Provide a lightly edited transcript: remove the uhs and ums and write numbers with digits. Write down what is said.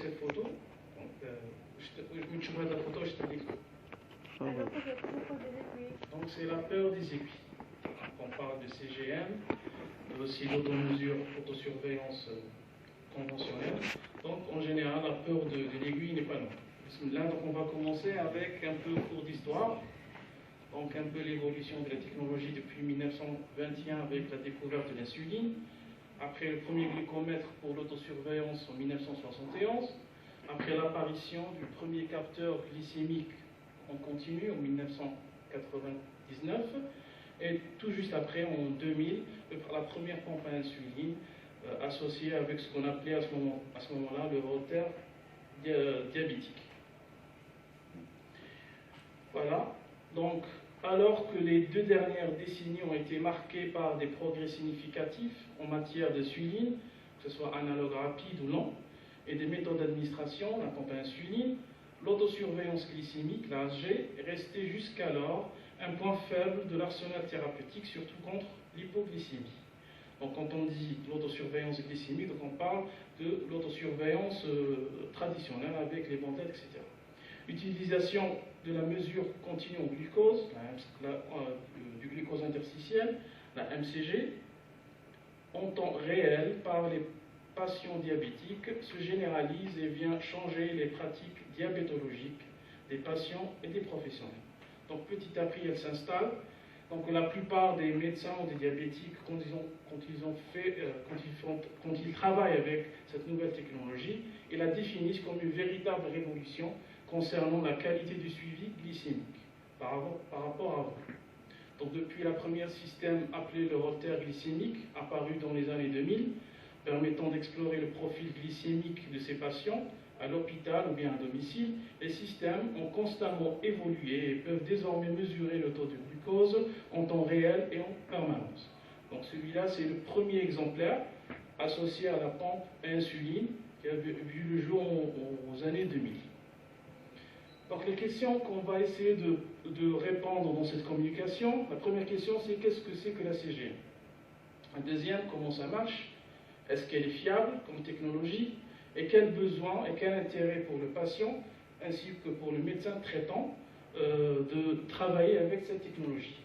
cette photo. Donc, je te montre la photo, je te dis. Donc c'est la peur des aiguilles. On parle de CGM, aussi d'automesure, autosurveillance conventionnelle. Donc en général, la peur de l'aiguille n'est pas longue. Là, donc, on va commencer avec un peu cours d'histoire. Donc un peu l'évolution de la technologie depuis 1921 avec la découverte de l'insuline. Après le premier glucomètre pour l'autosurveillance en 1971. Après l'apparition du premier capteur glycémique en continu en 1999. Et tout juste après, en 2000, la première pompe à insuline associée avec ce qu'on appelait à ce moment-là le Holter diabétique. Voilà. Donc, alors que les 2 dernières décennies ont été marquées par des progrès significatifs en matière d'insuline, que ce soit analogue rapide ou lent, et des méthodes d'administration, la pompe à insuline, l'autosurveillance glycémique, l'ASG, est restée jusqu'alors un point faible de l'arsenal thérapeutique, surtout contre l'hypoglycémie. Donc quand on dit l'autosurveillance glycémique, donc on parle de l'autosurveillance traditionnelle avec les bandettes, etc. L'utilisation de la mesure continue en glucose, du glucose interstitiel, la MCG, en temps réel par les patients diabétiques se généralise et vient changer les pratiques diabétologiques des patients et des professionnels. Donc petit à petit, elle s'installe. Donc la plupart des médecins ou des diabétiques, quand ils travaillent avec cette nouvelle technologie, ils la définissent comme une véritable révolution concernant la qualité du suivi glycémique par rapport à avant. Donc depuis le premier système appelé le Holter glycémique, apparu dans les années 2000, permettant d'explorer le profil glycémique de ces patients à l'hôpital ou bien à domicile, les systèmes ont constamment évolué et peuvent désormais mesurer le taux de glucose en temps réel et en permanence. Donc celui-là, c'est le premier exemplaire associé à la pompe à insuline qui a vu le jour aux années 2000. Donc les questions qu'on va essayer de répondre dans cette communication, la première question c'est qu'est-ce que c'est que la CGM? La deuxième, comment ça marche? Est-ce qu'elle est fiable comme technologie? Et quel besoin et quel intérêt pour le patient ainsi que pour le médecin traitant de travailler avec cette technologie?